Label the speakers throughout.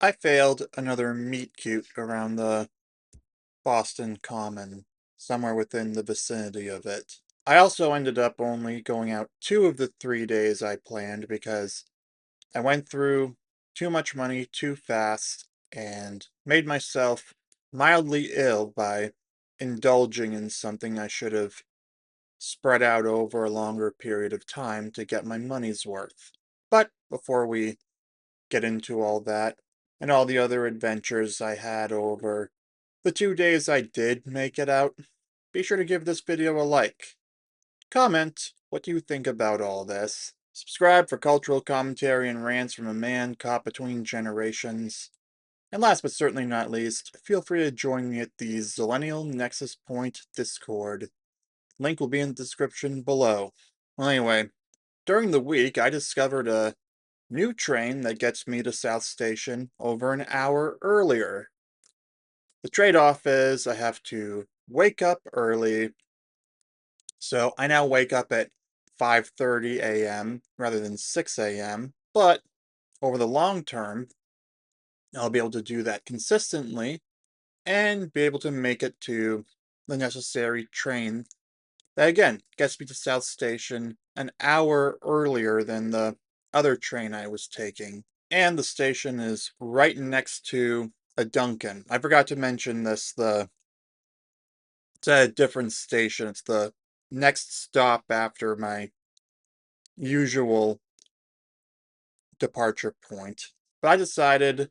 Speaker 1: I failed another meet cute around the Boston Common, somewhere within the vicinity of it. I also ended up only going out 2 of the 3 days I planned because I went through too much money too fast and made myself mildly ill by indulging in something I should have spread out over a longer period of time to get my money's worth. But before we get into all that and all the other adventures I had over the 2 days I did make it out, be sure to give this video a like. Comment what you think about all this. Subscribe for cultural commentary and rants from a man caught between generations. And last but certainly not least, feel free to join me at the Zillennial Nexus Point Discord. Link will be in the description below. Well, anyway, during the week I discovered a new train that gets me to South Station over an hour earlier. The trade-off is I have to wake up early, so I now wake up at 5:30 a.m. rather than 6 a.m., but over the long term, I'll be able to do that consistently and be able to make it to the necessary train that again gets me to South Station an hour earlier than the other train I was taking. And the station is right next to a Dunkin'. I forgot to mention this, it's at a different station. It's the next stop after my usual departure point. But I decided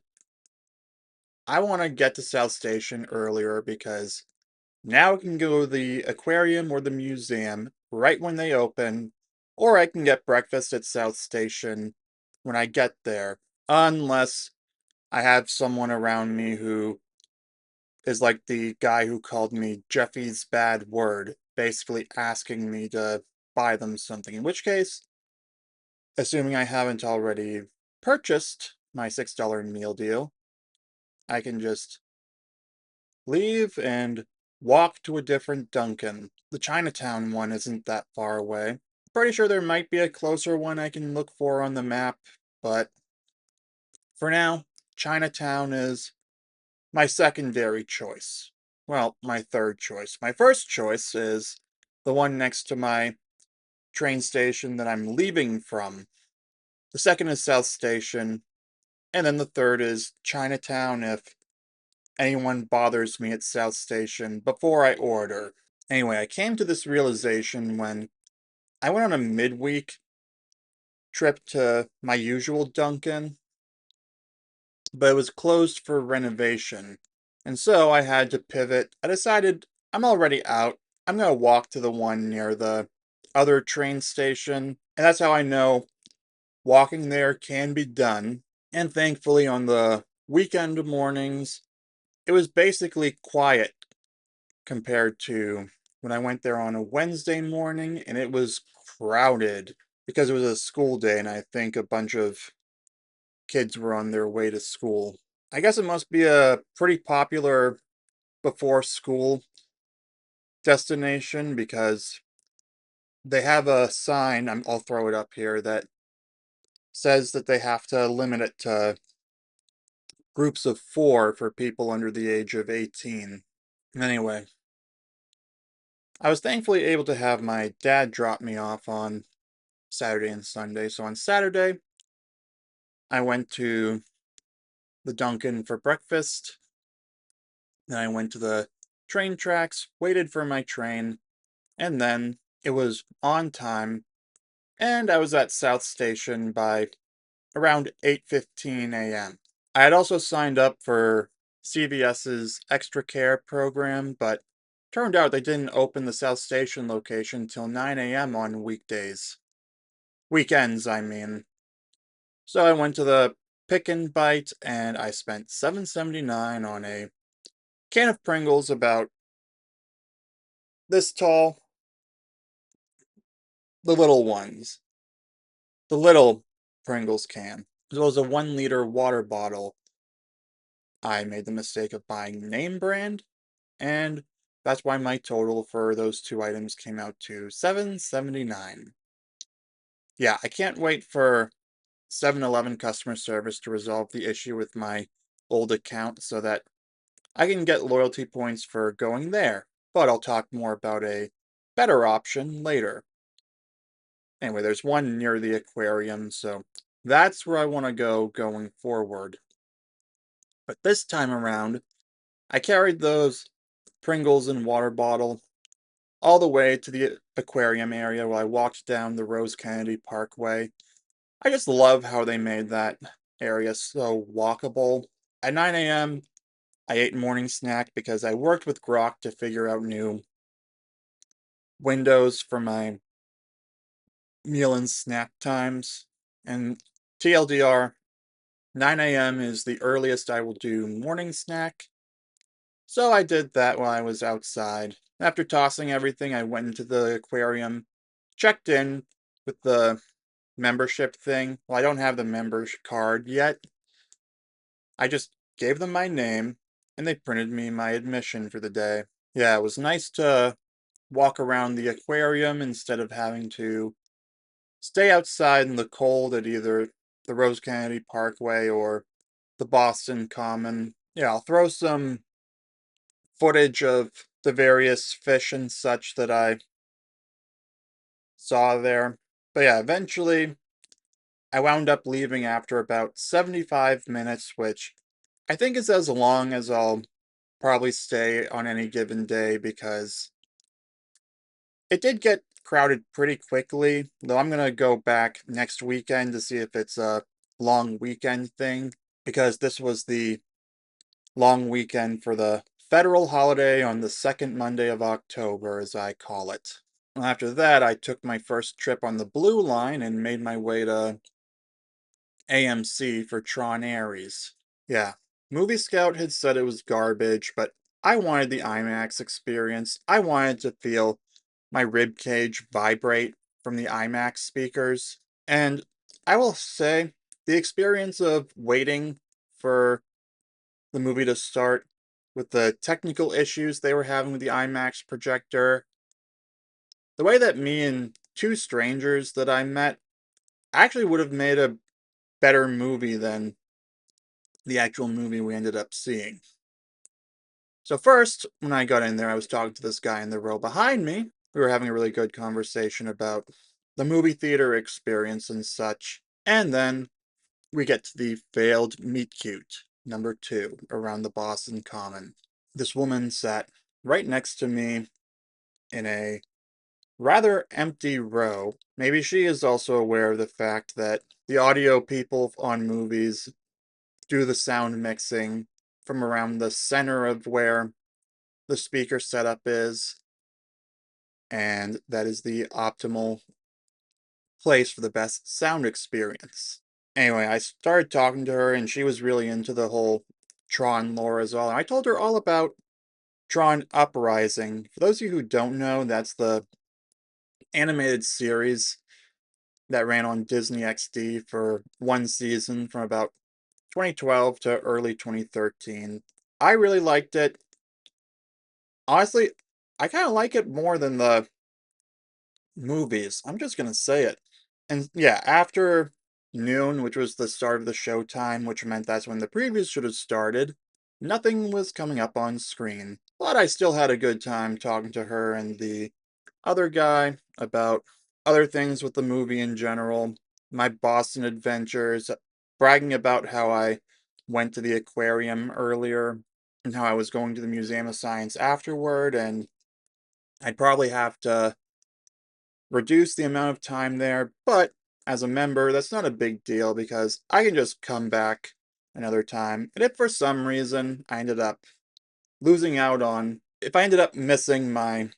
Speaker 1: I want to get to South Station earlier because now I can go to the aquarium or the museum right when they open, or I can get breakfast at South Station when I get there, unless I have someone around me who is like the guy who called me Jeffy's bad word, basically asking me to buy them something. In which case, assuming I haven't already purchased my $6 meal deal, I can just leave and walk to a different Dunkin'. The Chinatown one isn't that far away. Pretty sure there might be a closer one I can look for on the map, but for now, Chinatown is my secondary choice. Well, my third choice. My first choice is the one next to my train station that I'm leaving from. The second is South Station, and then the third is Chinatown if anyone bothers me at South Station before I order. Anyway, I came to this realization when I went on a midweek trip to my usual Dunkin', but it was closed for renovation. And so I had to pivot. I decided I'm already out. I'm going to walk to the one near the other train station. And that's how I know walking there can be done. And thankfully, on the weekend mornings, it was basically quiet compared to when I went there on a Wednesday morning, and it was crowded because it was a school day, and I think a bunch of kids were on their way to school. I guess it must be a pretty popular before school destination because they have a sign, I'll throw it up here, that says that they have to limit it to groups of 4 for people under the age of 18. Anyway, I was thankfully able to have my dad drop me off on Saturday and Sunday. So on Saturday, I went to the Dunkin' for breakfast. Then I went to the train tracks, waited for my train, and then it was on time, and I was at South Station by around 8:15 a.m. I had also signed up for CVS's Extra Care program, but turned out they didn't open the South Station location till 9 a.m. on weekdays. Weekends, I mean. So I went to the Pick and Bite and I spent $7.79 on a can of Pringles about this tall, the little ones. The little Pringles can. As well as a 1 liter water bottle. I made the mistake of buying name brand, and that's why my total for those 2 items came out to $7.79. Yeah, I can't wait for 7-Eleven customer service to resolve the issue with my old account so that I can get loyalty points for going there. But I'll talk more about a better option later. Anyway, there's one near the aquarium, so that's where I want to go going forward. But this time around, I carried those Pringles and water bottle all the way to the aquarium area while I walked down the Rose Kennedy Parkway. I just love how they made that area so walkable. At 9 a.m., I ate morning snack because I worked with Grok to figure out new windows for my meal and snack times. And TLDR, 9 a.m. is the earliest I will do morning snack. So I did that while I was outside. After tossing everything, I went into the aquarium, checked in with the membership thing. Well, I don't have the membership card yet. I just gave them my name, and they printed me my admission for the day. Yeah, it was nice to walk around the aquarium instead of having to stay outside in the cold at either the Rose Kennedy Parkway or the Boston Common. Yeah, I'll throw some footage of the various fish and such that I saw there. But yeah, eventually I wound up leaving after about 75 minutes, which I think is as long as I'll probably stay on any given day because it did get crowded pretty quickly, though I'm gonna go back next weekend to see if it's a long weekend thing, because this was the long weekend for the federal holiday on the second Monday of October, as I call it. After that, I took my first trip on the Blue Line and made my way to AMC for Tron Ares. Yeah, Movie Scout had said it was garbage, but I wanted the IMAX experience. I wanted to feel my rib cage vibrate from the IMAX speakers. And I will say, the experience of waiting for the movie to start with the technical issues they were having with the IMAX projector, the way that me and two strangers that I met actually would have made a better movie than the actual movie we ended up seeing. So first, when I got in there, I was talking to this guy in the row behind me. We were having a really good conversation about the movie theater experience and such. And then we get to the failed meet cute, number 2, around the Boston Common. This woman sat right next to me in a rather empty row. Maybe she is also aware of the fact that the audio people on movies do the sound mixing from around the center of where the speaker setup is, and that is the optimal place for the best sound experience. Anyway, I started talking to her, and she was really into the whole Tron lore as well. And I told her all about Tron Uprising. For those of you who don't know, that's the animated series that ran on Disney XD for one season from about 2012 to early 2013. I really liked it. Honestly, I kind of like it more than the movies. I'm just gonna say it. And yeah, after noon, which was the start of the showtime, which meant that's when the previews should have started, nothing was coming up on screen. But I still had a good time talking to her and the other guy about other things with the movie in general, my Boston adventures, bragging about how I went to the aquarium earlier and how I was going to the Museum of Science afterward, and I'd probably have to reduce the amount of time there, but as a member, that's not a big deal because I can just come back another time. And if for some reason I ended up losing out on, if I ended up missing my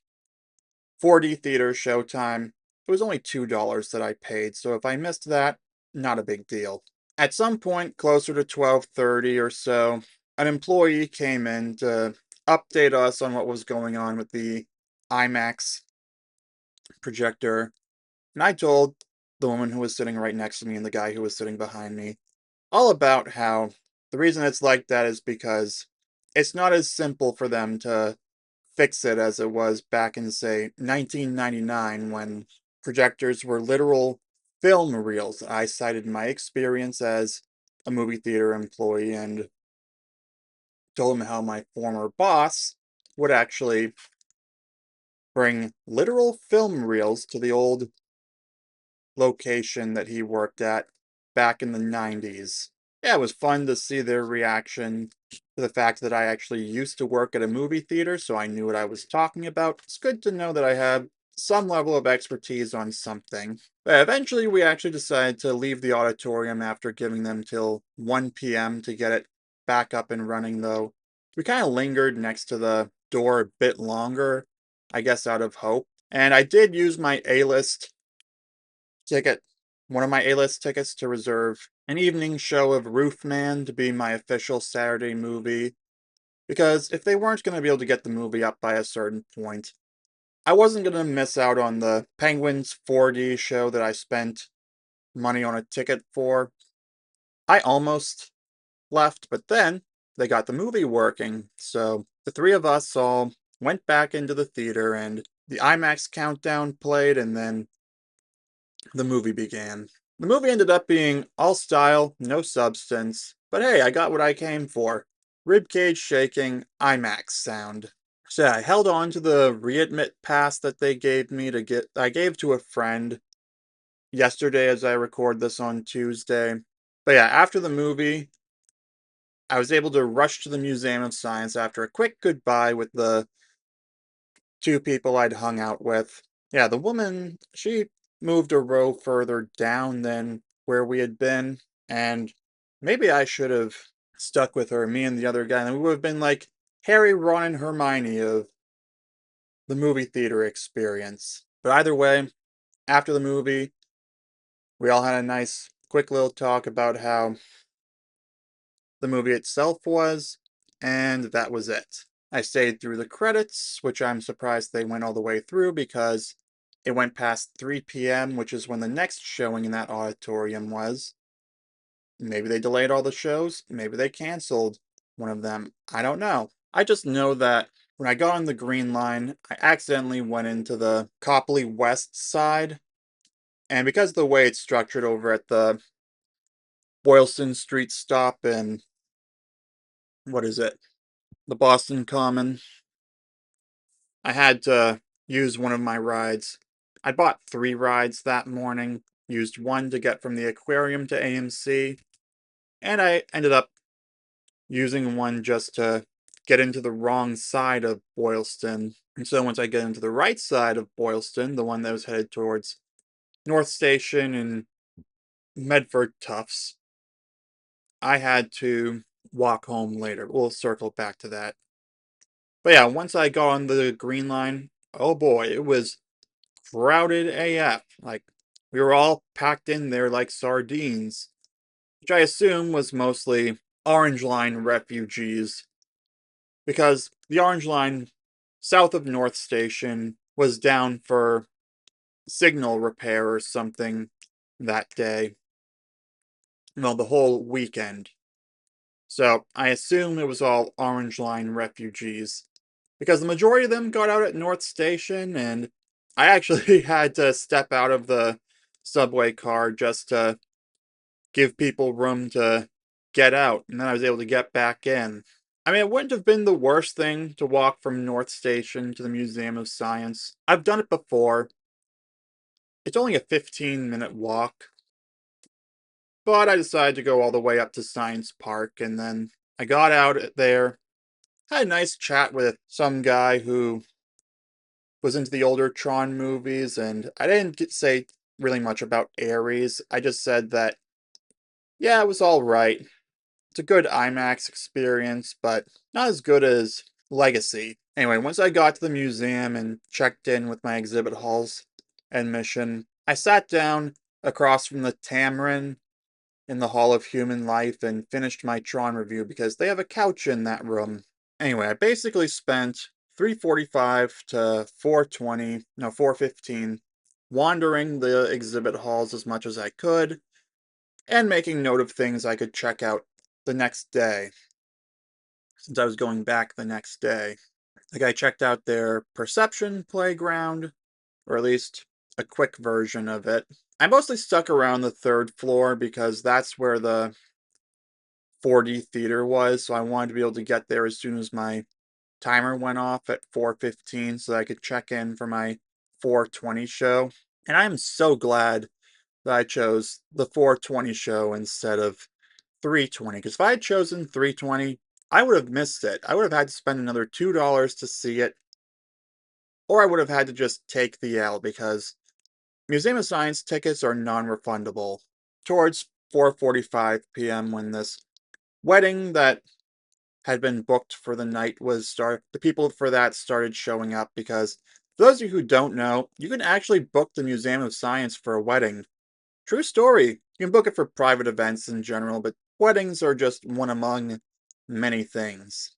Speaker 1: 4D theater showtime, it was only $2 that I paid, so if I missed that, not a big deal. At some point, closer to 12:30 or so, an employee came in to update us on what was going on with the IMAX projector. And I told the woman who was sitting right next to me and the guy who was sitting behind me all about how the reason it's like that is because it's not as simple for them to fix it as it was back in, say, 1999 when projectors were literal film reels. I cited my experience as a movie theater employee, and told him how my former boss would actually bring literal film reels to the old location that he worked at back in the 90s. Yeah, it was fun to see their reaction to the fact that I actually used to work at a movie theater, so I knew what I was talking about. It's good to know that I have some level of expertise on something. But eventually, we actually decided to leave the auditorium after giving them till 1 p.m. to get it back up and running, though. We kind of lingered next to the door a bit longer, I guess out of hope. And I did use my A-list ticket, one of my A-list tickets to reserve an evening show of Roofman to be my official Saturday movie, because if they weren't going to be able to get the movie up by a certain point, I wasn't going to miss out on the Penguins 4D show that I spent money on a ticket for. I almost left, but then they got the movie working, so the three of us all went back into the theater and the IMAX countdown played, and then the movie began. The movie ended up being all style, no substance, but hey, I got what I came for. Ribcage shaking, IMAX sound. So yeah, I held on to the readmit pass that they gave me I gave to a friend yesterday as I record this on Tuesday. But yeah, after the movie, I was able to rush to the Museum of Science after a quick goodbye with the two people I'd hung out with. Yeah, the woman, she moved a row further down than where we had been, and maybe I should have stuck with her, me and the other guy, and we would have been like Harry, Ron, and Hermione of the movie theater experience. But either way, after the movie, we all had a nice, quick little talk about how the movie itself was, and that was it. I stayed through the credits, which I'm surprised they went all the way through because it went past 3 p.m., which is when the next showing in that auditorium was. Maybe they delayed all the shows, maybe they canceled one of them. I don't know. I just know that when I got on the green line, I accidentally went into the Copley West side, and because of the way it's structured over at the Boylston Street stop in, what is it? The Boston Common, I had to use one of my rides. I bought 3 rides that morning, used one to get from the aquarium to AMC, and I ended up using one just to get into the wrong side of Boylston. And so once I get into the right side of Boylston, the one that was headed towards North Station and Medford Tufts, I had to walk home later. We'll circle back to that. But yeah, once I got on the green line, oh boy, it was crowded AF. Like, we were all packed in there like sardines, which I assume was mostly Orange Line refugees, because the Orange Line south of North Station was down for signal repair or something that day. Well, the whole weekend. So I assume it was all Orange Line refugees, because the majority of them got out at North Station, and I actually had to step out of the subway car just to give people room to get out, and then I was able to get back in. I mean, it wouldn't have been the worst thing to walk from North Station to the Museum of Science. I've done it before. It's only a 15-minute walk, but I decided to go all the way up to Science Park, and then I got out there, had a nice chat with some guy who was into the older Tron movies, and I didn't say really much about Ares. I just said that, yeah, it was alright. It's a good IMAX experience, but not as good as Legacy. Anyway, once I got to the museum and checked in with my exhibit halls admission, I sat down across from the Tamarin in the Hall of Human Life and finished my Tron review because they have a couch in that room. Anyway, I basically spent 3:45 to 4:20, no, 4:15 wandering the exhibit halls as much as I could and making note of things I could check out the next day, since I was going back the next day. Like, I checked out their perception playground, or at least a quick version of it. I mostly stuck around the third floor because that's where the 4D theater was, so I wanted to be able to get there as soon as my timer went off at 4:15 so that I could check in for my 4:20 show. And I am so glad that I chose the 4:20 show instead of 3:20, because if I had chosen 3:20, I would have missed it. I would have had to spend another $2 to see it, or I would have had to just take the L because Museum of Science tickets are non-refundable. Towards 4:45 p.m. when this wedding that had been booked for the night the people for that started showing up, because for those of you who don't know, you can actually book the Museum of Science for a wedding. True story. You can book it for private events in general, but weddings are just one among many things.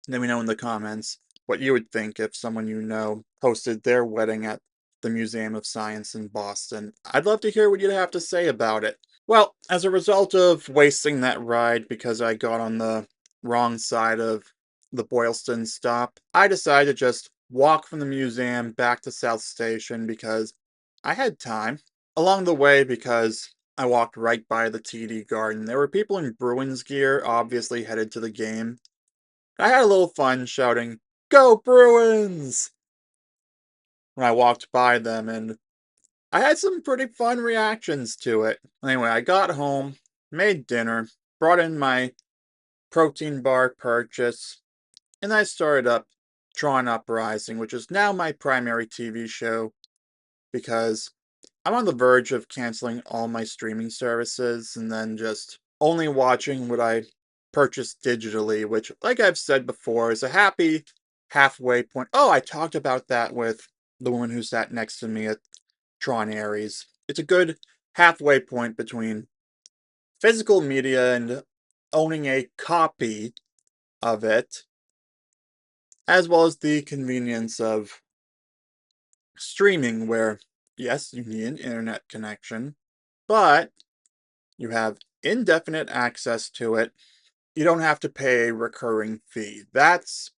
Speaker 1: Let me know in the comments what you would think if someone you know hosted their wedding at the Museum of Science in Boston. I'd love to hear what you'd have to say about it. Well, as a result of wasting that ride because I got on the wrong side of the Boylston stop, I decided to just walk from the museum back to South Station because I had time. Along the way, because I walked right by the TD Garden, there were people in Bruins gear, obviously headed to the game. I had a little fun shouting, "Go Bruins!" when I walked by them, and I had some pretty fun reactions to it. Anyway, I got home, made dinner, brought in my protein bar purchase, and I started up Tron Uprising, which is now my primary TV show because I'm on the verge of canceling all my streaming services and then just only watching what I purchased digitally, which, like I've said before, is a happy halfway point. Oh, I talked about that with the woman who sat next to me at Tron Ares. It's a good halfway point between physical media and owning a copy of it, as well as the convenience of streaming, where, yes, you need an internet connection, but you have indefinite access to it. You don't have to pay a recurring fee. That's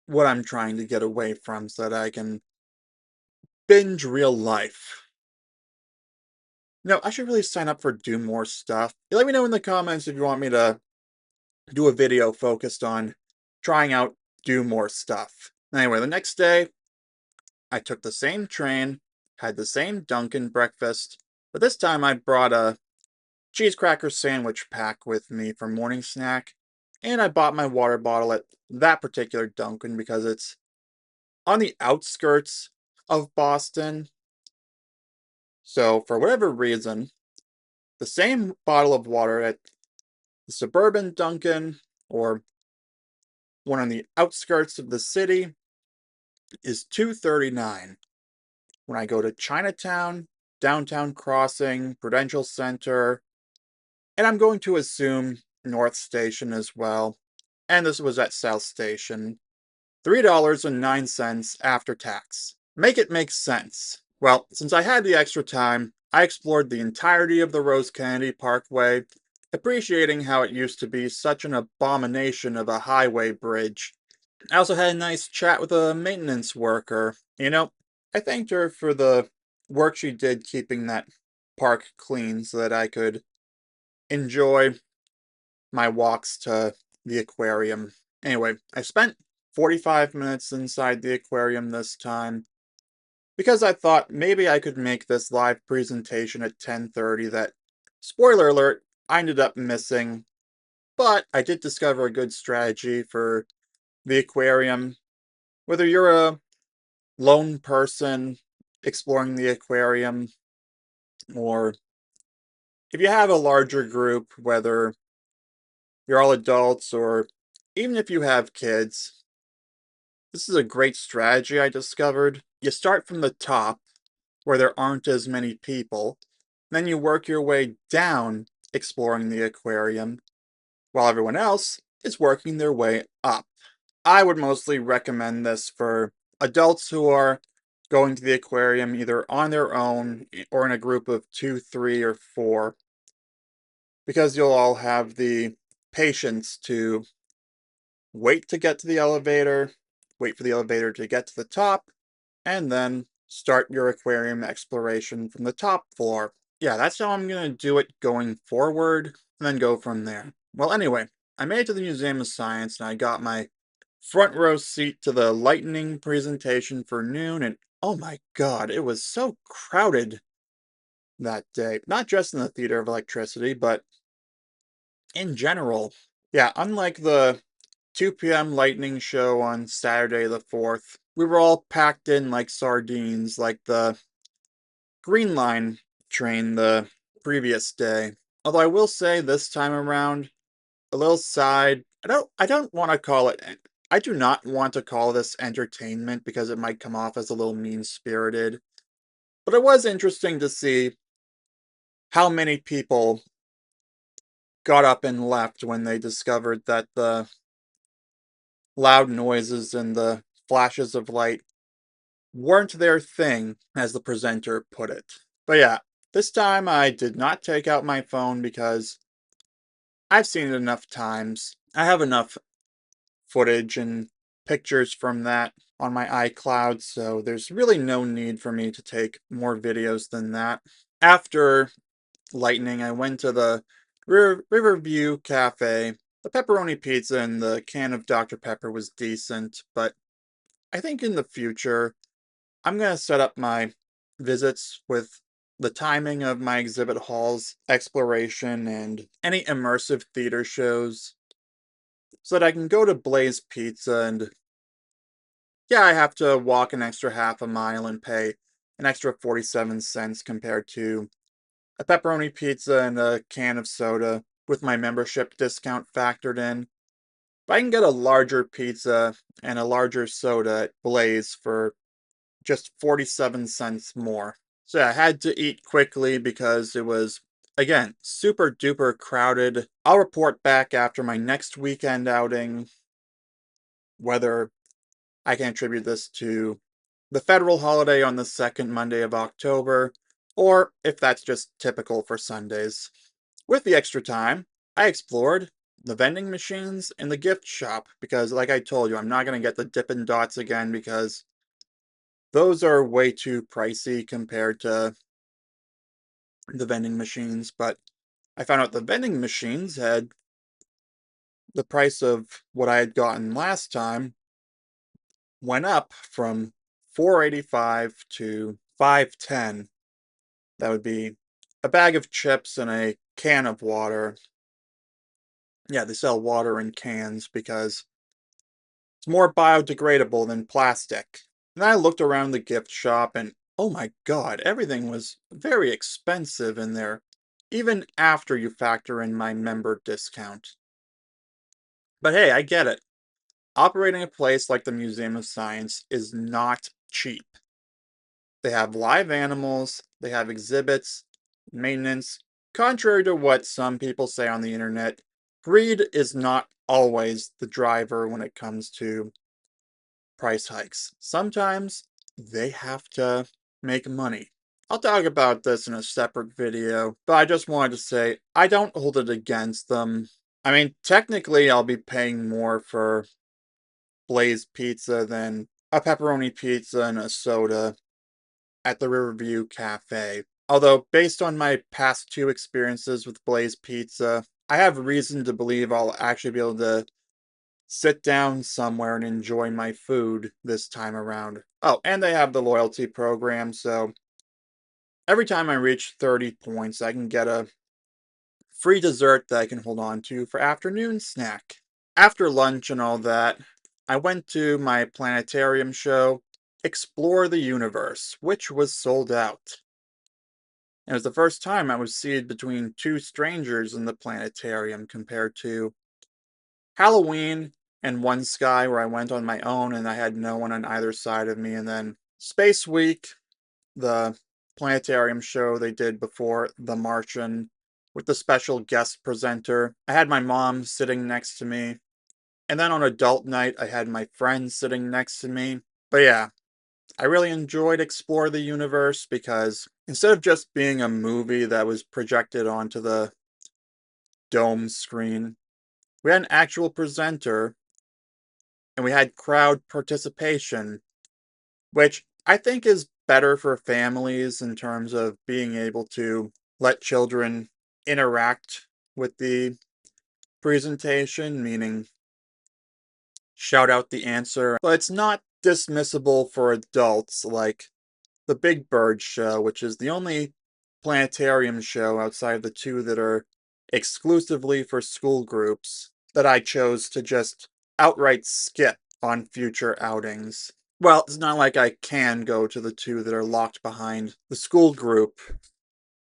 Speaker 1: what I'm trying to get away from so that I can binge real life. No, I should really sign up for Do More Stuff. Let me know in the comments if you want me to do a video focused on trying out Do More Stuff. Anyway, the next day, I took the same train, had the same Dunkin' breakfast, but this time I brought a cheese cracker sandwich pack with me for morning snack, and I bought my water bottle at that particular Dunkin' because it's on the outskirts of Boston. So, for whatever reason, the same bottle of water at the suburban Dunkin' or one on the outskirts of the city is $2.39. When I go to Chinatown, Downtown Crossing, Prudential Center, and I'm going to assume North Station as well, and this was at South Station, $3.09 after tax. Make it make sense. Well, since I had the extra time, I explored the entirety of the Rose Kennedy Parkway, appreciating how it used to be such an abomination of a highway bridge. I also had a nice chat with a maintenance worker. I thanked her for the work she did keeping that park clean so that I could enjoy my walks to the aquarium. Anyway, I spent 45 minutes inside the aquarium this time because I thought maybe I could make this live presentation at 10:30 that, spoiler alert, I ended up missing, but I did discover a good strategy for the aquarium. Whether you're a lone person exploring the aquarium, or if you have a larger group, whether you're all adults or even if you have kids, this is a great strategy I discovered. You start from the top, where there aren't as many people, then you work your way down exploring the aquarium, while everyone else is working their way up. I would mostly recommend this for adults who are going to the aquarium either on their own or in a group of 2, 3, or 4, because you'll all have the patience to wait to get to the elevator, wait for the elevator to get to the top, and then start your aquarium exploration from the top floor. Yeah, that's how I'm going to do it going forward, and then go from there. Well, anyway, I made it to the Museum of Science and I got my front row seat to the lightning presentation for noon, and oh my god, it was so crowded that day. Not just in the Theater of Electricity, but in general. Yeah, unlike the 2 p.m. lightning show on Saturday the 4th, we were all packed in like sardines, like the Green Line train the previous day. Although I will say this time around, a little side, I don't want to call it I do not want to call this entertainment because it might come off as a little mean-spirited. But it was interesting to see how many people got up and left when they discovered that the loud noises and the flashes of light weren't their thing, as the presenter put it. But yeah, this time I did not take out my phone because I've seen it enough times. I have enough footage and pictures from that on my iCloud, so there's really no need for me to take more videos than that. After Lightning, I went to the Riverview Cafe. The pepperoni pizza and the can of Dr. Pepper was decent, but I think in the future, I'm going to set up my visits with the timing of my exhibit halls, exploration, and any immersive theater shows so that I can go to Blaze Pizza and, yeah, I have to walk an extra half a mile and pay an extra 47 cents compared to a pepperoni pizza and a can of soda with my membership discount factored in. If I can get a larger pizza and a larger soda at Blaze for just 47 cents more. So yeah, I had to eat quickly because it was, again, super duper crowded. I'll report back after my next weekend outing whether I can attribute this to the federal holiday on the second Monday of October, or if that's just typical for Sundays. With the extra time, I explored the vending machines and the gift shop because, like I told you, I'm not going to get the Dippin' Dots again because those are way too pricey compared to the vending machines. But I found out the vending machines had the price of what I had gotten last time went up from 4.85 to 5.10. That would be a bag of chips and a can of water. Yeah, they sell water in cans because it's more biodegradable than plastic. And I looked around the gift shop and oh my god, everything was very expensive in there, even after you factor in my member discount. But hey, I get it. Operating a place like the Museum of Science is not cheap. They have live animals, they have exhibits, maintenance. Contrary to what some people say on the internet, greed is not always the driver when it comes to price hikes. Sometimes they have to make money. I'll talk about this in a separate video, but I just wanted to say I don't hold it against them. I mean, technically, I'll be paying more for Blaze Pizza than a pepperoni pizza and a soda at the Riverview Cafe. Although, based on my past two experiences with Blaze Pizza, I have reason to believe I'll actually be able to sit down somewhere and enjoy my food this time around. Oh, and they have the loyalty program, so every time I reach 30 points, I can get a free dessert that I can hold on to for afternoon snack. After lunch and all that, I went to my planetarium show, Explore the Universe, which was sold out. It was the first time I was seated between two strangers in the planetarium compared to Halloween and One Sky, where I went on my own and I had no one on either side of me, and then Space Week, the planetarium show they did before The Martian with the special guest presenter. I had my mom sitting next to me, and then on adult night, I had my friends sitting next to me. But yeah, I really enjoyed Explore the Universe because instead of just being a movie that was projected onto the dome screen, we had an actual presenter and we had crowd participation, which I think is better for families in terms of being able to let children interact with the presentation, meaning shout out the answer, but it's not dismissible for adults like the Big Bird show, which is the only planetarium show outside of the two that are exclusively for school groups that I chose to just outright skip on future outings. Well, it's not like I can go to the two that are locked behind the school group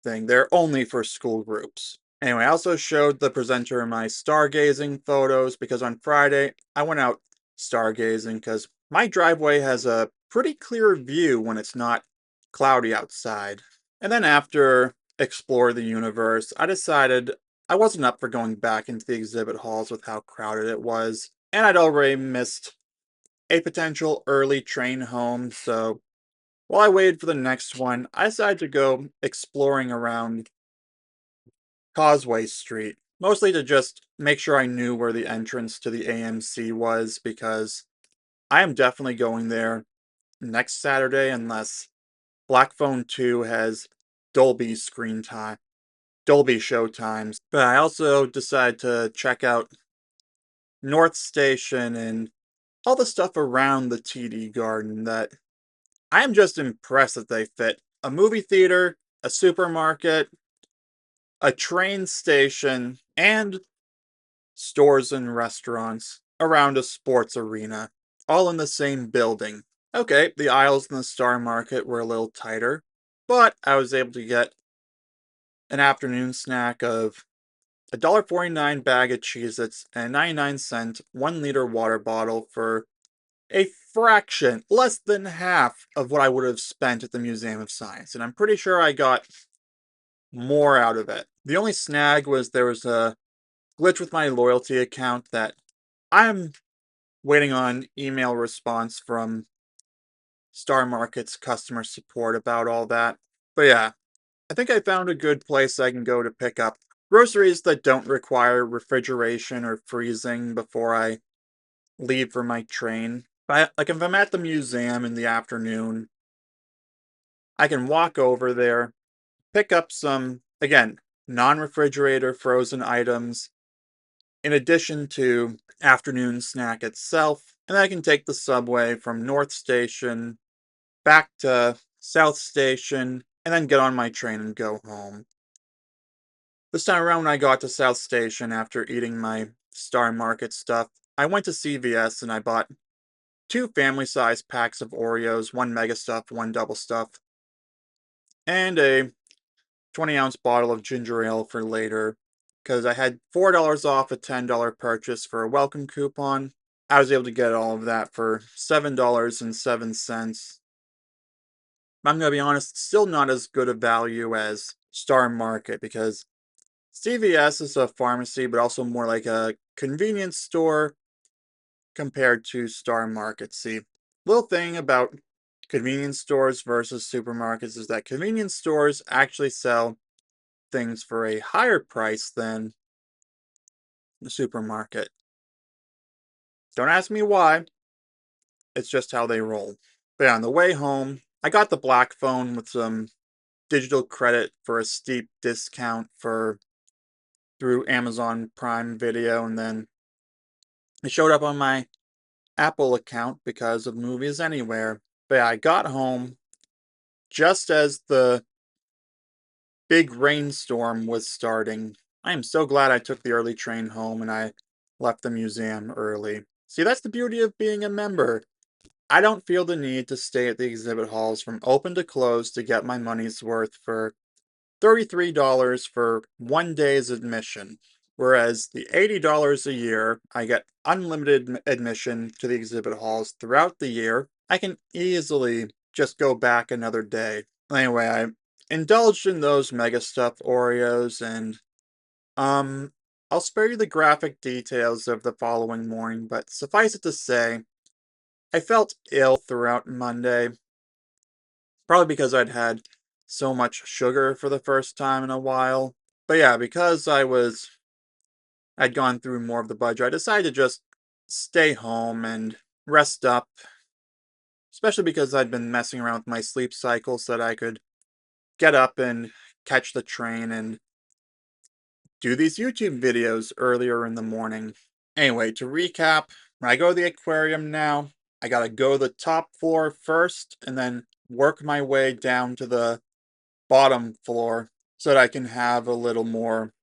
Speaker 1: thing. They're only for school groups. Anyway, I also showed the presenter my stargazing photos because on Friday I went out stargazing because my driveway has a pretty clear view when it's not cloudy outside. And then after Explore the Universe, I decided I wasn't up for going back into the exhibit halls with how crowded it was, and I'd already missed a potential early train home, so while I waited for the next one, I decided to go exploring around Causeway Street, mostly to just make sure I knew where the entrance to the AMC was, because I am definitely going there next Saturday unless Black Phone 2 has Dolby screen time, Dolby show times. But I also decided to check out North Station and all the stuff around the TD Garden that I am just impressed that they fit a movie theater, a supermarket, a train station, and stores and restaurants around a sports arena, all in the same building. Okay, the aisles in the Star Market were a little tighter, but I was able to get an afternoon snack of a $1.49 bag of Cheez-Its and a 99-cent 1-liter water bottle for a fraction, less than half of what I would have spent at the Museum of Science, and I'm pretty sure I got more out of it. The only snag was there was a glitch with my loyalty account that I'm waiting on email response from Star Market's customer support about all that. But yeah, I think I found a good place I can go to pick up groceries that don't require refrigeration or freezing before I leave for my train. But like if I'm at the museum in the afternoon, I can walk over there, pick up some, again, non-refrigerator frozen items, in addition to afternoon snack itself, and I can take the subway from North Station back to South Station, and then get on my train and go home. This time around when I got to South Station after eating my Star Market stuff, I went to CVS and I bought 2 family-sized packs of Oreos, 1 mega stuff, 1 double stuff, and a 20-ounce bottle of ginger ale for later, because I had $4 off a $10 purchase for a welcome coupon. I was able to get all of that for $7.07. I'm gonna be honest, still not as good a value as Star Market, because CVS is a pharmacy, but also more like a convenience store compared to Star Market. See, little thing about convenience stores versus supermarkets is that convenience stores actually sell things for a higher price than the supermarket. Don't ask me why, it's just how they roll. But yeah, on the way home, I got the black phone with some digital credit for a steep discount for through Amazon Prime Video, and then it showed up on my Apple account because of Movies Anywhere. But yeah, I got home just as the big rainstorm was starting. I am so glad I took the early train home and I left the museum early. See, that's the beauty of being a member. I don't feel the need to stay at the exhibit halls from open to close to get my money's worth for $33 for 1 day's admission. Whereas the $80 a year, I get unlimited admission to the exhibit halls throughout the year. I can easily just go back another day. Anyway, I indulged in those mega stuffed Oreos and I'll spare you the graphic details of the following morning, but suffice it to say, I felt ill throughout Monday, probably because I'd had so much sugar for the first time in a while. But yeah, because I'd gone through more of the budget, I decided to just stay home and rest up, especially because I'd been messing around with my sleep cycle so that I could get up and catch the train and do these YouTube videos earlier in the morning. Anyway, to recap, when I go to the aquarium now, I gotta go to the top floor first and then work my way down to the bottom floor so that I can have a little more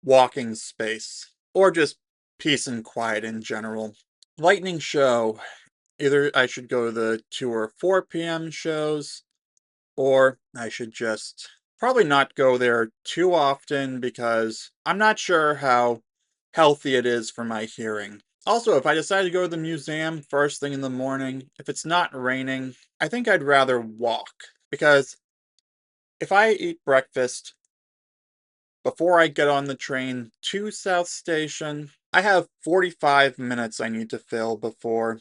Speaker 1: walking space or just peace and quiet in general. Lightning show. Either I should go to the 2 or 4 p.m. shows, or I should just probably not go there too often because I'm not sure how healthy it is for my hearing. Also, if I decide to go to the museum first thing in the morning, if it's not raining, I think I'd rather walk. Because if I eat breakfast before I get on the train to South Station, I have 45 minutes I need to fill before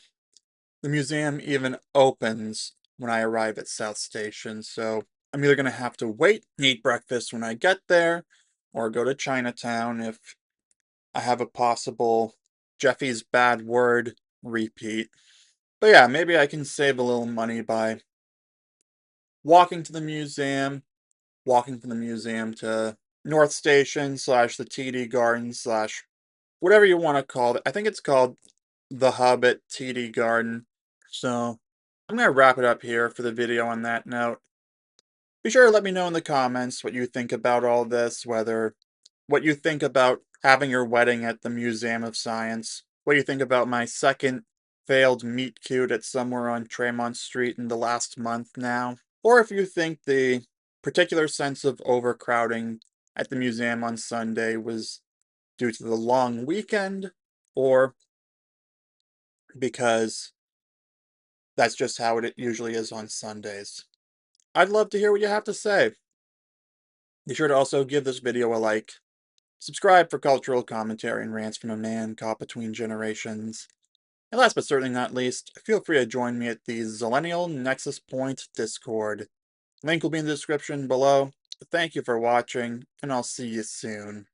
Speaker 1: the museum even opens when I arrive at South Station, so I'm either going to have to wait and eat breakfast when I get there, or go to Chinatown if I have a possible Jeffy's Bad Word repeat. But yeah, maybe I can save a little money by walking to the museum, walking from the museum to North Station slash the TD Garden slash whatever you want to call it. I think it's called the Hub at TD Garden. So I'm going to wrap it up here for the video on that note. Be sure to let me know in the comments what you think about all this, whether what you think about having your wedding at the Museum of Science, what you think about my second failed meet cute at somewhere on Tremont Street in the last month now, or if you think the particular sense of overcrowding at the museum on Sunday was due to the long weekend, or because that's just how it usually is on Sundays. I'd love to hear what you have to say. Be sure to also give this video a like. Subscribe for cultural commentary and rants from a man caught between generations. And last but certainly not least, feel free to join me at the Zillennial Nexus Point Discord. Link will be in the description below. Thank you for watching, and I'll see you soon.